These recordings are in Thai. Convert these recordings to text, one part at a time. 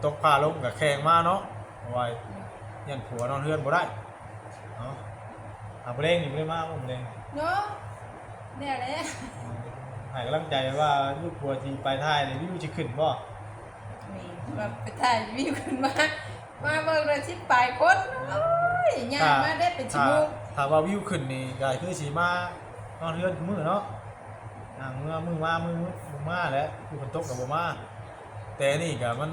ตกพาลงกับแข่งมาเนาะเอาไว้ยันผัวนอนเฮือนบ่ได้เนาะเอาไปเล่งนี่บ่ได้มาบ่เล่ง เนาะเนี่ยแหละ ให้กำลังใจว่าลูกผัวที่ไปท้ายนี่วิวสิขึ้นบ่ มีว่าไปถ่ายวิวขึ้นมาเบิ่งเลยสิปลายคนโอ้ยย่างมาได้เป็นชั่วโมง ถ้าว่าวิวขึ้นนี่ก็คือสิมานอนเฮือนมื้อเนาะมื้อมามื้อมาแหล้วคือฝนตกก็บ่มาแต่นี่ก็มัน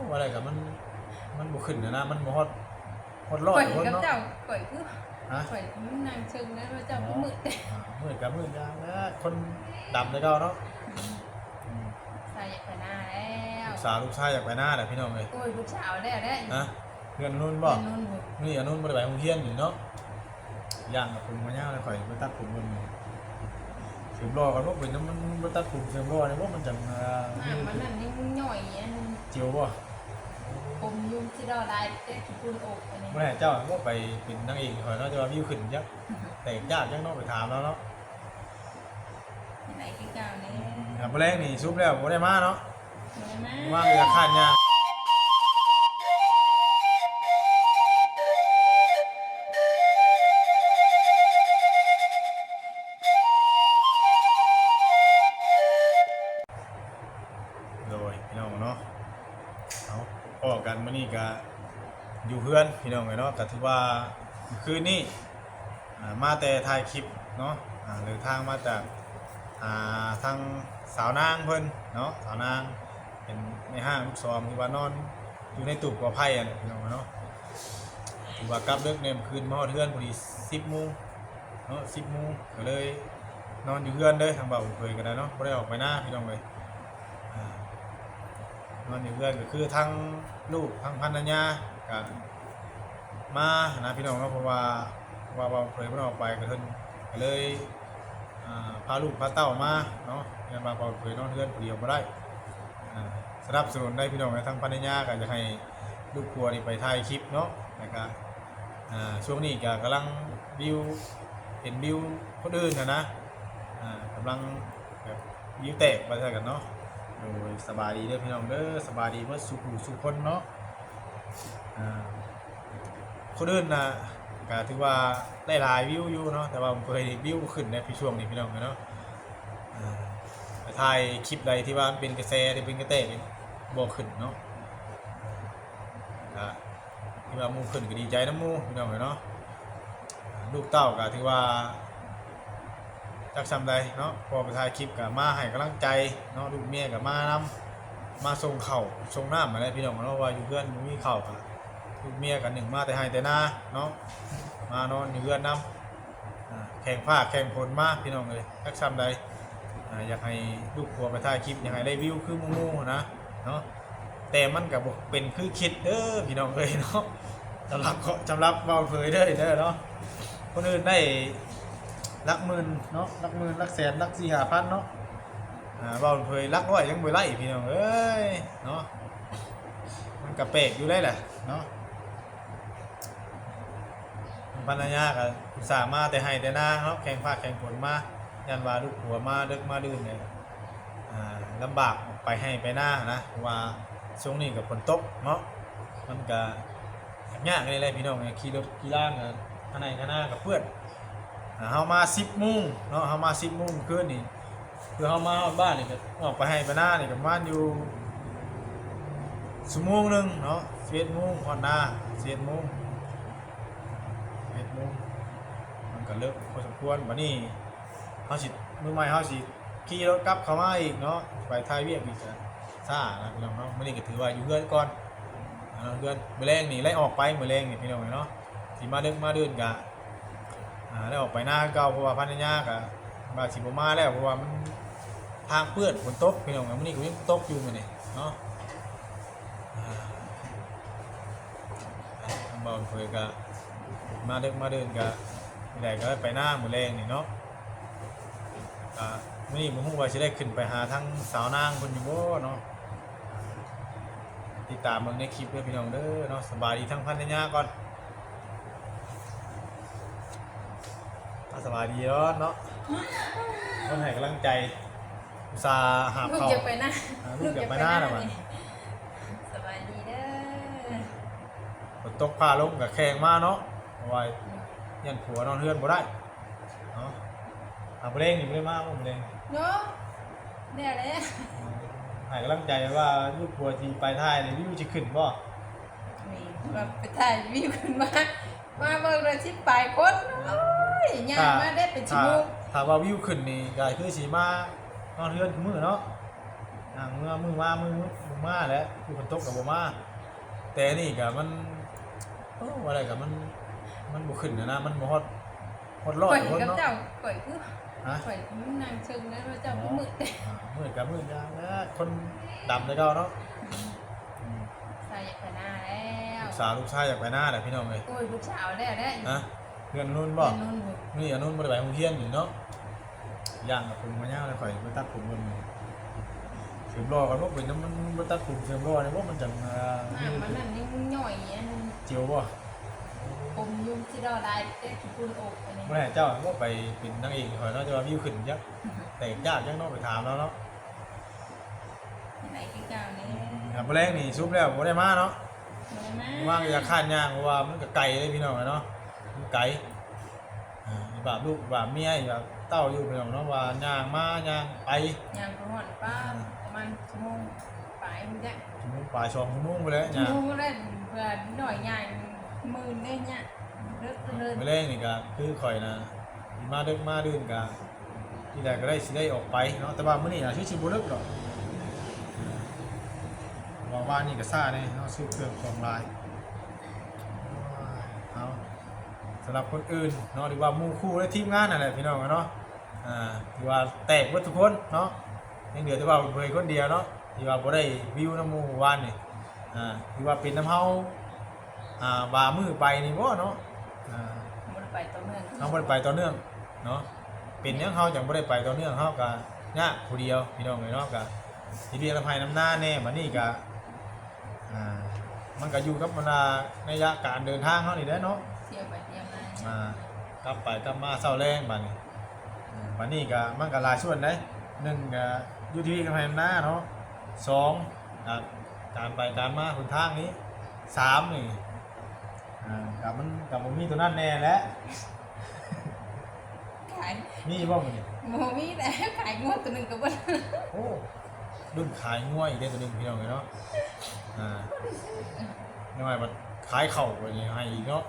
ว่าอะไรก็มันบ่ขึ้นนะมันบ่ฮอดร้อ ข่ ย อย คน กับ เนาะ เจ้าข่อยคือ ฮะ ข่อยมันนางเชิงนะว่าเจ้าก็มืด มืดกับมืดยางนะคนดำเลยเก่าเนาะ สายอยากไปหน้าแล้ว ลูกชายอยากไปหน้าแหละพี่น้องเลย โอ้ยลูกสาวแล้วได้ นะเพื่อนนุ่นบ่ นู่นบุก นี่อนุ่นบ่ได้ไปโรงเรียนอยู่เนาะย่างกับผมมาย่างแล้วข่อยไปตัดผมมันเสริมรอกันว่าเป็นน้ำมันบ่ตัดผมเสริมรอเนี่ยว่ามันจัง มันนั่นยังย่อยอัน เจียวบ่ ผมยุ่งที่เราได้แต่ขี้ปุ่นอกอันนี้ เมื่อไหร่เจ้าก็ไปเป็นนางเอกข่อยเนาะจะว่าวิวขึ้นยักแต่ญาติยังเนาะไปถามแล้วเนาะ ไหนคือเจ้านี่ ครับแรงนี่ซุปแล้วบ่ได้มาเนาะ มา มาเลยคาดยางโดยพี่น้องเนาะเอาพอกันมื้อนี้ก็อยู่เพื่อนพี่น้องเนาะก็ถือว่าคืนนี้มาแต่ถ่ายคลิปเนาะหรือทางมาจากทางสาวนางเพิ่นเนาะสาวนางเป็นในห้างลูกซอมที่ว่านอนอยู่ในตู้กอไผ่อะไรพี่น้องเนาะถือว่ากลับเลิกเนี่ยคืนมาฮอดเฮือนพอดี10 โมงเนาะ10 โมงก็เลยนอนอยู่เฮือนเด้อทางเบาเคยกันนะเนาะบ่ได้ออกไปหน้าพี่น้องเลยนอนอยู่เฮือนก็คือทั้งลูกทั้งภรรยาก็มานะพี่น้องเนาะเพราะว่าเคยบ่ได้ออกไปก็เพิ่นก็เลยพาลูกพาเต้ามาเนาะยันมาเผยนอนเฮือนผู้เดียวบ่ได้สนับสนุนได้พี่น้องในทั้งภรรยาก็จะให้ลูกครัวนี่ไปถ่ายคลิปเนาะแล้วก็ช่วงนี้ก็กำลังวิวเห็นวิวคนอื่นนะกำลังแบบวิวแตกไปใช่กันเนาะโดยสบายดีเด้อพี่น้องเด้อสบายดีเมื่อสุขคนเนาะคนอื่นนะก็ถือว่าได้หลายวิวอยู่เนาะแต่ว่าผมเคยวิวขึ้นในช่วงนี้พี่น้องเนาะไปถ่ายคลิปใดที่ว่าเป็นกระแสที่เป็นกระแตกบ่ขึ้นเนาะที่ว่ามูขึ้นก็ดีใจน้ำมูพี่น้องเนาะลูกเต้าก็ถือว่าจักซำใดเนาะพอไปถ่ายคลิปก็มาให้กำลังใจเนาะลูกเมียก็มานำมาส่งข้าวส่งน้ำอะไรพี่น้องเนาะว่าอยู่เพื่อนมีข้าวก็ลูกเมียกันหนึ่งมาแต่ให้แต่หน้าเนาะมานอนอยู่เพื่อนน้ำแข่งผ้าแข่งผลมาพี่น้องเลยจักซำใดอยากให้ลูกผัวไปถ่ายคลิปอยากให้ได้วิวคือมูนะเนาะแต่มันกับเป็นคือคิดเด้อพี่น้องเลยเนาะสำหรับเบาเผยเด้อเนาะคนอื่นได้ลักหมื่นเนาะลักหมื่นลักแสนลัก4-5 พันเนาะเบาเผยลักร้อยยังบ่ไล่พี่น้องเอ้ยเนาะมันกระเปกอยู่ได้แหละเนาะภรรยาก็อุตส่าห์มาแต่ให้แต่หน้าเนาะแข่งผ้าแข่งผลมายันว่าลูกผัวมาดึกมาดื่นเนี่ยลำบากไปให้ไปหน้านะเพราะว่าช่วงนี้กับฝนตกเนาะมันก็ยากเลยพี่น้องขี่รถขี่ล่างกันข้างในข้างหน้ากับเพื่อนเฮามา10 โมงเนาะเฮามา10 โมงคืนนี่คือเฮามาบ้านนี่ก็ออกไปให้ไปหน้านี่ก็ประมาณอยู่ชั่วโมงนึงเนาะ11 โมงฮอดหน้า11 โมงมันก็เลิกพอสมควรบัดนี้เฮาสิมื้อใหม่เฮาสิขี่รถกลับเข้ามาอีกเนาะไปถ่ายเวียกอีกซ่านะพี่น้องเนาะมื้อนี้ก็ถือว่าอยู่เฮือนก่อนเฮือนมื้อแรงนี่ไล่ออกไปมื้อแรงนี่พี่น้องเนาะสิมาดึกมาดื่นก็ได้ออกไปหน้าเก่าเพราะว่าภรรยาก็ว่าสิบ่มาแล้วเพราะว่ามันทางเปื้อนฝนตกพี่น้องมื้อนี้ก็ยังตกอยู่มื้อนี้เนาะทางบ่าวเผยก็มาดึกมาดื่นก็ไม่ได้ก็ไปหน้ามื้อแรงนี่เนาะมื้อนี้บ่ฮู้ว่าสิได้ขึ้นไปหาทั้งสาวนางเพิ่นอยู่บ่เนาะติดตามเบิ่งในคลิปเด้อพี่น้องเด้อเนาะสบายดีทั้งภรรยาก่อนสบายดีเนาะต้องให้กำลังใจอุตส่าห์หา ลูก เขา จะไปหน้า ลูกอยากไปหน้าน่ะมัน ฝนตกพาลงกับแข่งมาเนาะเอาไว้ยันผัวนอนเฮือนบ่ได้เนาะบ่เร่งนี่บ่ได้มาบ่เร่ง เนาะเนี่ยแหละ ให้กำลังใจว่าลูกผัวสิไปท้ายนี่วิวสิขึ้นบ่ นี่แบบไปถ่ายวิวขึ้นมาเบิ่งเลยที่ปลายคนโอ้ยย่างมาได้เป็นชั่วโมง ถ้าว่าวิวขึ้นนี่ก็คือสิมานอนเฮือนคือมื้อเนาะมื้อมาแล้วคือฝนตกก็บ่มาแต่นี่ก็มันว่าอะไรก็มันบ่ขึ้นนะมันบ่ฮอดร้อ ข่ ย อย คน กับ เนาะ เจ้าข่อยคือ ฮะ ข่อยนางเชิงนะว่าเจ้ามืด มืดกับมืดยางนะคนดำเลยก็เนาะ ใส่ไปหน้าแล้ว ลูกชายอยากไปหน้าแหละพี่น้องเลย โอ้ยลูกสาวแล้วได้ นะเพื่อนนุ่นบ่ นุ่น นี่อันนุ่นบ่ได้ไปโรงเรียนอยู่เนาะย่างกับผมมาย่างเลยข่อยไปตัดผมมันเสริมรอกันว่าเป็นน้ำมันบ่ตัดผมเสริมรอเนี่ยว่ามันจัง มันนั่นยังย่อยอัน เจียวบ่ ผมยุ่งที่เราได้เด็กคุณโอกอันนี้ บ่ได้เจ้าว่าไปเป็นนางเอกข่อยเนาะจะว่าวิวขึ้นยักแต่ยากยังเนาะไปถามแล้วเนาะ ไหนที่เจ้านี้ ครับแรงนี่ซุปแล้วบ่ได้มาเนาะ มา ว่างอยากข้านย่างเพราะว่ามันก็ไกลเลยพี่น้องเนาะมันไกลบาปลูกบาปเมียแบบเต้าอยู่พี่น้องเนาะว่าย่างมาย่างไป ย่างประมาณป้าประมาณชั่วโมงปลายมันจะ ชั่วโมงป่าชองชั่วโมงไปแล้ว ชั่ว ย่าง โมงก็ได้เพื่อหน่อยใหญ่มือได้เนี่ยเลิกเลย ไปแรงนี่ก็คือข่อยนะที่มาดึกมาดื่นก็ที่ใดก็ได้สิได้ออกไปเนาะแต่ว่ามื้อนี้ชื่อสิบ่เลิกดอกว่านี่ก็ซ่านี่เนาะซื้อเครื่องของลายเอาสำหรับคนอื่นเนาะหรือว่าหมู่คู่และทีมงานนั่นแหละพี่น้องเนาะที่ว่าแตกหมดทุกคนเนาะยังเหลือแต่ว่าเผยคนเดียวเนาะที่ว่าบ่ได้วิวน้ำหมู่วานนี่ที่ว่าเป็นน้ำเฮาบามือไปนี่บ่เนาะมันไปต่อเนื่อง เฮาบ่ได้ไปต่อเนื่องเนาะเป็นหยังเฮาจังบ่ได้ไปต่อเนื่องเฮาก็ยากผู้เดียวพี่น้องเนาะก็สิเรียกอภัยน้ำหน้าแน่บัดนี้ก็มันก็อยู่กับบรรดาระยะการเดินทางเฮานี่แหละเนาะ เที่ยวไปเที่ยวมาก ลับไปกลับมาเศร้าแรงบัดนี้บัดนี้ก็มันก็หลายส่วนได้1ก็อยู่ที่กำแพงหน้าเนาะ2การไปการมาหนทางนี้3นี่กับมันกับบ่มีตัวนั้นแน่แหละ ขาย มีบ่มื้อนี้ โมมีแต่ขายงวดตัวหนึ่งกับว่า โอ้รุ่นขายง่วยอีกได้ตัวหนึงพี่น้องเนาะน้อยมันขายเข่าไปนี่ให้อีกเนาะ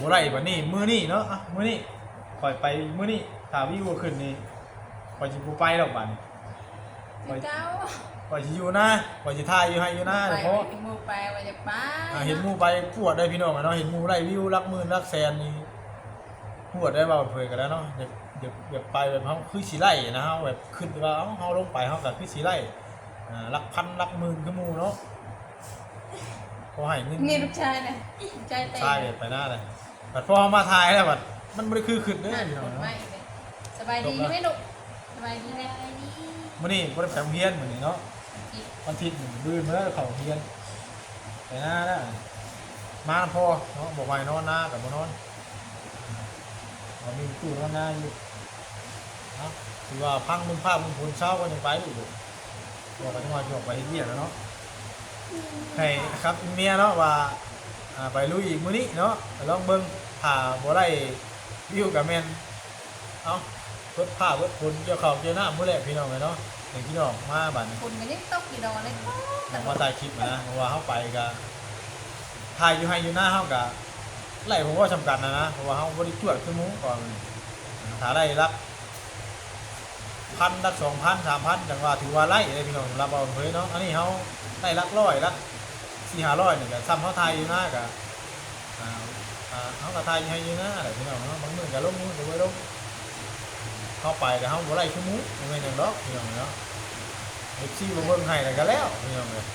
บ่ได้บัดนี้มื้อนี้เนาะมื้อนี้ข่อยไปมื้อนี้ถ้าวิวขึ้นนี่ข่อยสิบ่ไปดอกบัดนี้ เจ้า ข่อยสิอยู่นะข่อยสิถ่ายอยู่ให้อยู่นะ ไป เพราะ ถึงโมไปว่าจะไป เห็นหมู่ไปปวดได้พี่น้องเนาะเห็นหมู่ได้วิวรักหมื่นรักแสนนี่ปวดได้เว้าเผยกันแล้วเนาะอยากไปแบบเฮาคือสิไล่นะเฮาแบบขึ้นว่าเฮาลงไปเฮาก็คือสิไล่รักพันรักหมื่นคือหมู่เนาะพอให้เงิน นี่ลูกชายนะใจเต้ ใช่ไปหน้าเลยบัดพอมาถ่ายแล้วบัดมันบ่ได้คือขึ้นเด้อพี่น้อง ไม่ เนาะ สบายดีไหมลูกสบายดีไหม มื้อนี้บ่ได้ไปโรงเรียนมื้อนี้เนาะวันอาทิตย์มื้อบื้นมาแล้วเข้าโรงเรียนไปหน้าแล้วมาพอเนาะบ่ไหวนอนหน้าก็บ่นอนมีตู้นอนหน้าอยู่เนาะถือว่าพังมึงภาพมึงผลเช้าก็ยังไปอยู่บอกกันว่าจะออกไปเฮ็ดเวียกแล้วเนาะให้ครับเมียเนาะว่าไปลุยอีกมื้อนี้เนาะไปลองเบิ่งถ้าบ่ได้วิวก็แม่นเอ้าเบิดผ้าเบิดฝนเกี่ยวข้าวเกี่ยวน้ำมื้อแรกพี่น้องเลยเนาะให้พี่น้องมาบัดนี้ คนก็ยังตกกี่ดอกเลย ผมมาถ่ายคลิปนะเพราะว่าเข้าไปก็ถ่ายอยู่ให้อยู่หน้าเขาก็ไล่ผมว่าจำกัดนะเพราะว่าเขาบริจวดขึ้นมุ้งก่อนถ้าได้รับ1,000รัก2,000 3,000จังว่าถือว่าไล่เลยพี่น้องรับเอาเผยเนาะอันนี้เขาได้รัก100รัก400-500นี่ก็ซ้ำเขาถ่ายอยู่หน้าก็เขาก็ถ่ายอยู่ให้อยู่หน้าแหละพี่น้องเนาะบางมื้อก็ลงมือก็บ่ลงเข้าไปก็เขาบ่ไล่ขึ้นมุ้งบ่แม่นหยังดอกพี่น้องเนาะFC บ่เบิ่งให้แล้วก็แล้วพี่น้องเอ้ย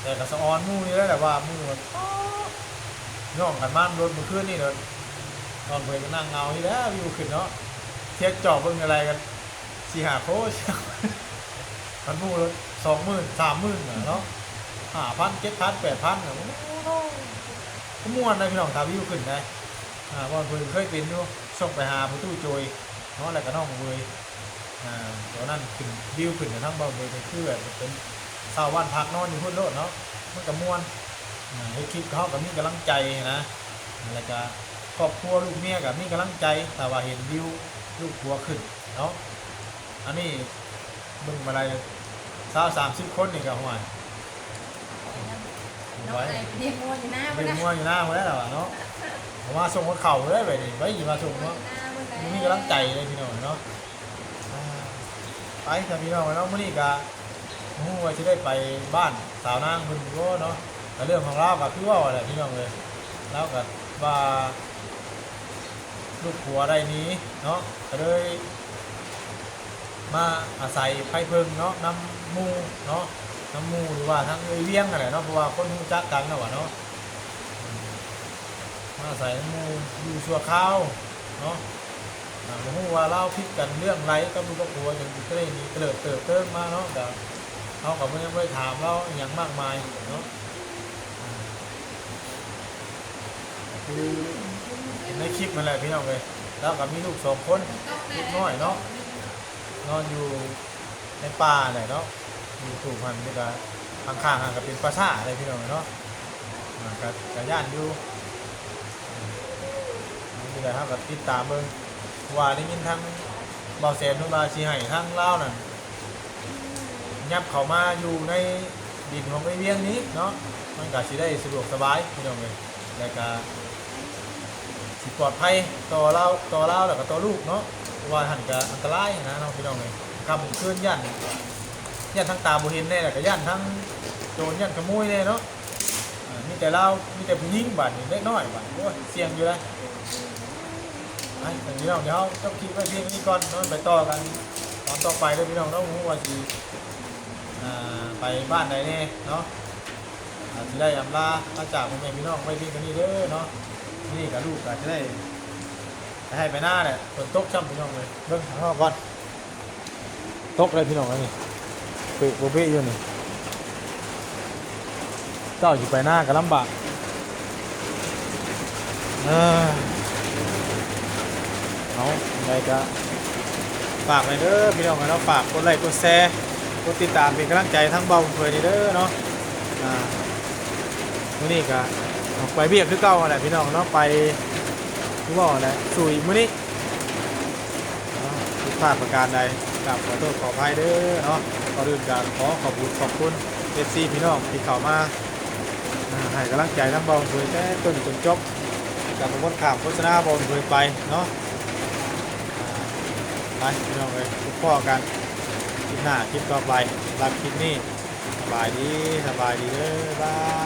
แต่ก็สะออนหมู่นี่แหละว่าหมู่มันย่องกันมารถเมื่อคืนนี่เด้อตอนเพิ่นก็นั่งเงานี่แหล้ววิวขึ้นเนาะเช็คจอบเบิ่งอะไรกัน4-5โคมันหมู่ละ20,000 30,000เนาะ5,000 7,000 8,000โอ้โหก็ม่วนนะพี่น้องถ้าวิวขึ้นได้บ่เพิ่นเคยเป็นอยู่ส่งไปหาผู้ตู้โจยเนาะแล้วก็น้องเวยตอนนั้นขึ้นวิวขึ้นทั้งบ่เวยก็คือแบบเป็นชาวบ้านพักนอนอยู่พุ่นโลดเนาะมันก็ม่วน ให้คลิปเขากับมีกำลังใจนะแล้วก็ครอบครัวลูกเมียกับมีกำลังใจแต่ว่าเห็นวิวลูกผัวขึ้นเนาะอันนี้เบิ่งมาอะไร30 คนนี่ก็ห่วย น้องไอ้เรียกมัวอยู่หน้า เรีย นะ กมัวอยู่หน้ามาแล้วเนาะผมว่าส่งคนเข่าได้ไปนี่ไว้อยู่มาส่งเนาะมีกำลังใจเลยพี่น้องเนาะไปกับพี่น้องเนาะมื้อนี้ก็ฮู้ว่าสิได้ไปบ้านสาวนางเพิ่นบ่เนาะแต่เรื่องของเราก็คือว่าแหละพี่น้องเลยแล้วก็ว่าลูกผัวได้นี้เนาะก็เลยมาอาศัยไผเพิ่งเนาะน้ำหมู่เนาะน้ำหมู่หรือว่าทั้งเอ้ยเวียงอะไรเนาะเพราะว่าคนรู้จักกันเนาะว่าเนาะมาอาศัยน้ำหมู่อยู่ชั่วคราวเนาะผมรู้ว่าเล่าพิดกันเรื่องไรก็รู้ก็กลัวจนก็เลยมีเติบเติมมาเนาะแต่เขากับไม่ได้ถามเราอย่างมากมายเนาะคือเห็นในคลิปมันแหละพี่น้องเลยแล้วกับมีลูก2 คนลูกน้อยเนาะนอนอยู่ในป่าไหนเนาะอยู่ถูกมันนี่ก็ข้างๆกันก็เป็นปราสาทอะไรพี่น้องเนาะกับย่านอยู่นี่แหละครับกับติดตามเบิ่งว่าได้ยินทั้งเบาแสนทุนบาชีให้ทั้งเล่านั่นยับเข้ามาอยู่ในดินของไอเวียงนี้เนาะมันก็สิได้สะดวกสบายพี่น้องเลยแล้วก็สิปลอดภัยต่อเราแล้วก็ต่อลูกเนาะว่าหันก็อันตรายนะน้องพี่น้องเลยคำคืนยันทั้งตาบุเห็นแน่แล้วก็ยันทั้งโจรยันขโมยแน่เนาะมีแต่เรามีแต่ผู้หญิงบัดนี่เล็กน้อยบัดโอ้ยเสี่ยงอยู่เลยพี่น้องเดี๋ยวต้องคิดไว้เพียงนี้ก่อนเนาะไปต่อกันตอนต่อไปเลยพี่น้องต้องรู้ว่าสิไปบ้านใดแน่เนาะจะได้อำลาจากพ่อแม่พี่น้องไว้เพียงแค่นี้เด้อเนาะนี่กับลูกก็จะได้ให้ไปหน้าแหละฝนตกช่ำพี่น้องเลยเบิ่งข้างนอกก่อนตกเลยพี่น้องนี่เปิดโบเบ้อยู่นี่เจ้าอยู่ไปหน้าก็ลำบากเอาไงก็ฝากไปเด้อพี่น้องเราฝากกดไลค์กดแชร์กดติดตามเป็นกำลังใจทั้งเบาเผยนี่เด้อเนาะมื้อนี้ก็ออกไปเบียกคือเก่าแหละพี่น้องเนาะไปคือว่าแหละสุยมื้อนี้ผิดพลาดประการใดกับขอโทษขออภัยเด้อเนาะก่อนอื่นก็ขอขอบคุณFC พี่น้องที่เข้ามาให้กำลังใจทั้งเบาเผยแต่ต้นจนจบกับผมข่าวโฆษณาเบาเผยไปเนาะไปพี่น้องเลยทุกข้อกันคลิปหน้าคลิปต่อไปรับคลิปนี้สบายดีเด้อบาย